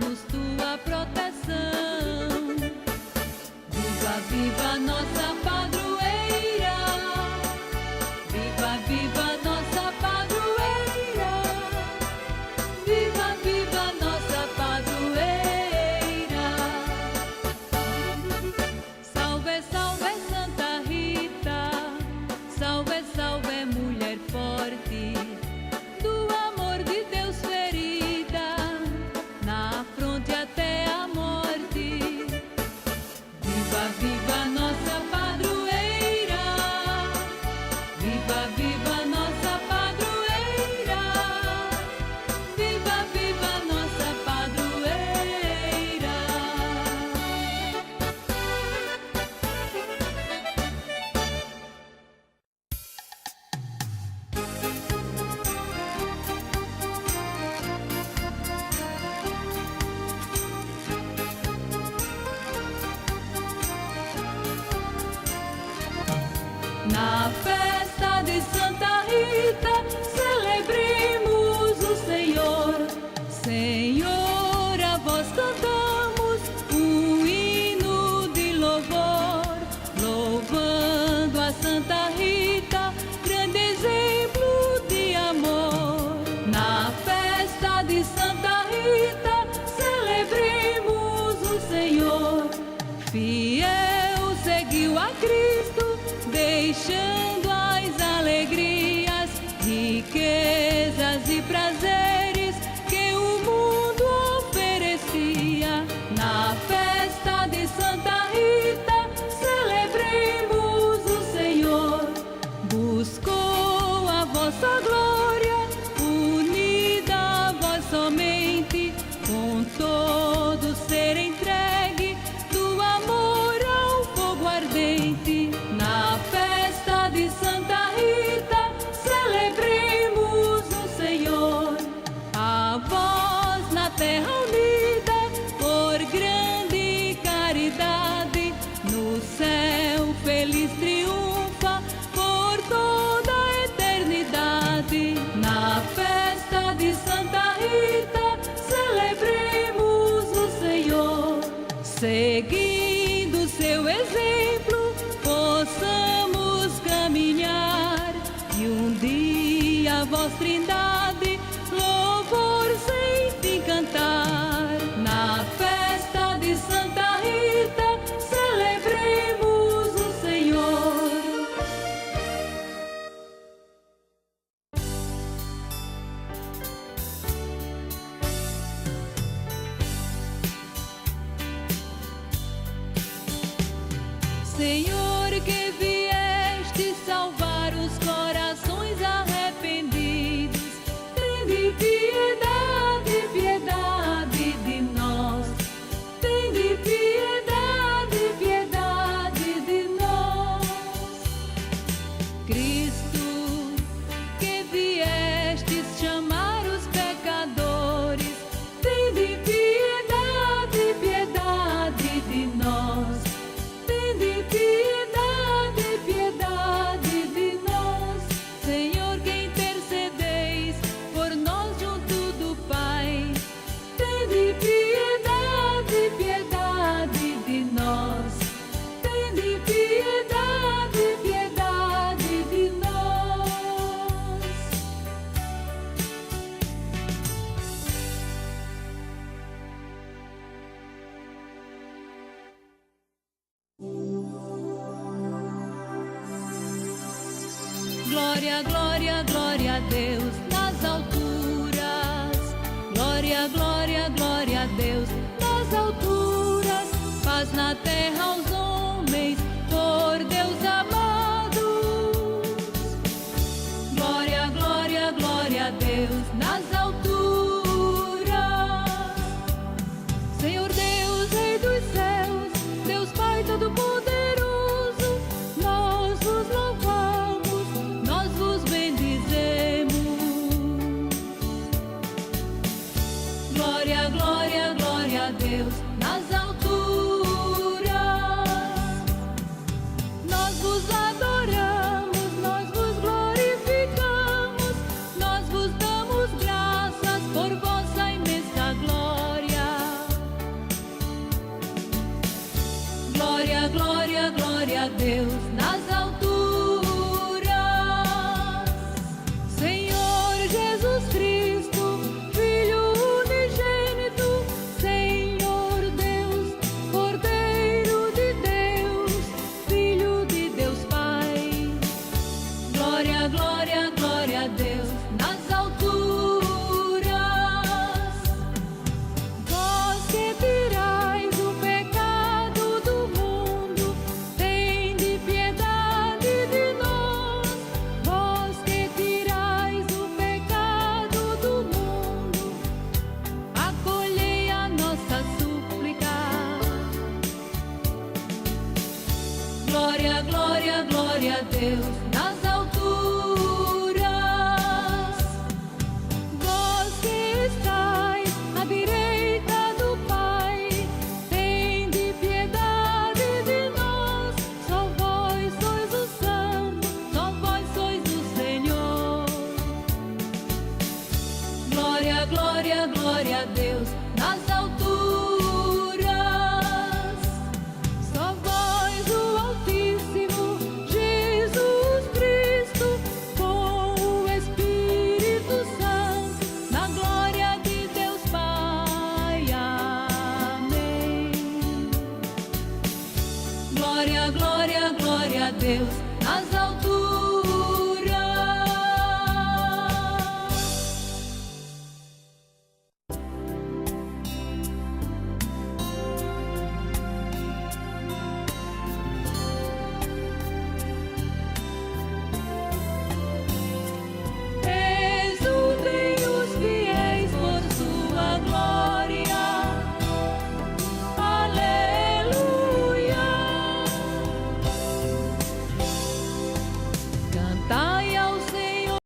dá-nos tua proteção. Viva, viva nossa padroeira, viva, viva nossa padroeira, viva, viva nossa padroeira. Salve, salve Santa Rita, salve, salve mulher forte, do amor de Deus ferida, na fronte até a morte. Viva, viva nossa padroeira, viva, viva nossa padroeira, viva, viva nossa padroeira. Na festa de Santa Rita, celebremos o Senhor. Senhor, a vós cantamos um hino de louvor, louvando a Santa Rita, grande exemplo de amor. Na festa de Santa Rita, celebremos o Senhor. Fiel seguiu a Cristo, deixando as alegrias, riquezas e prazeres que o mundo oferecia. Na festa de Santa Rita, celebremos o Senhor. Buscou a vossa glória, unida a vós somente, com todo ser entregue do amor ao fogo ardente. Na festa de Santa Rita, celebremos o Senhor. A vós na terra unida, por grande caridade, no céu feliz triunfa por toda a eternidade. Na festa de Santa Rita, celebremos o Senhor. Seguindo seu exemplo, possamos caminhar e um dia a vós Trindade louvor sem fim cantar. Na festa de Santa Rita, celebremos o Senhor. Senhor, que vieste salvar os corações arrependidos, tende piedade, piedade de nós. Tende piedade, piedade de nós. Cristo, que viestes chamar os pecadores, tende piedade, piedade de nós. Tende piedade, piedade de nós. Senhor, que intercedeis por nós junto do Pai, tende piedade, piedade de nós. Tende piedade, piedade de nós. Glória, glória, glória a Deus nas alturas. Glória, glória, glória a Deus nas alturas. Paz na terra aos homens, por Deus amados. Glória, glória, glória a Deus nas alturas. Senhor Deus, Rei dos céus, Deus Pai Todo-Poderoso, nós vos louvamos, nós vos bendizemos. Deus nas alturas. Senhor Jesus Cristo, Filho unigênito, Senhor Deus, Cordeiro de Deus, Filho de Deus Pai. Glória, glória, glória a Deus nas alturas. Vós que tirais o pecado do mundo, tende piedade de nós. Vós que tirais o pecado do mundo, acolhei a nossa súplica. Glória, glória, glória a Deus nas alturas. Vós que estais à direita do Pai, tende piedade de nós. Só vós sois o Santo, só vós sois o Senhor. Glória, glória, glória a Deus nas alturas. Só vós, o Altíssimo, Jesus Cristo, com o Espírito Santo, na glória de Deus Pai. Amém. Glória, glória, glória a Deus nas alturas.